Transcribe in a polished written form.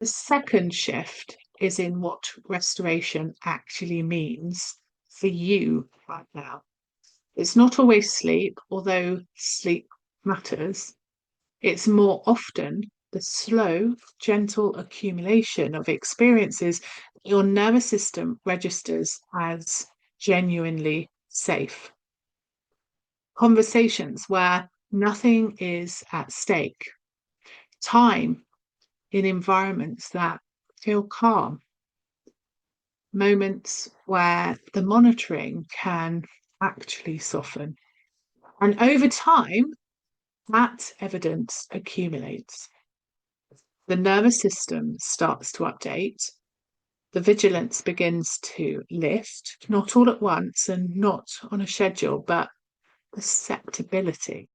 The second shift is in what restoration actually means for you right now. It's not always sleep, although sleep matters. It's more often the slow, gentle accumulation of experiences that your nervous system registers as genuinely safe. Conversations where nothing is at stake. Time in environments that feel calm. Moments where the monitoring can actually soften. And over time, that evidence accumulates. The nervous system starts to update. The vigilance begins to lift, not all at once and not on a schedule, but perceptibility.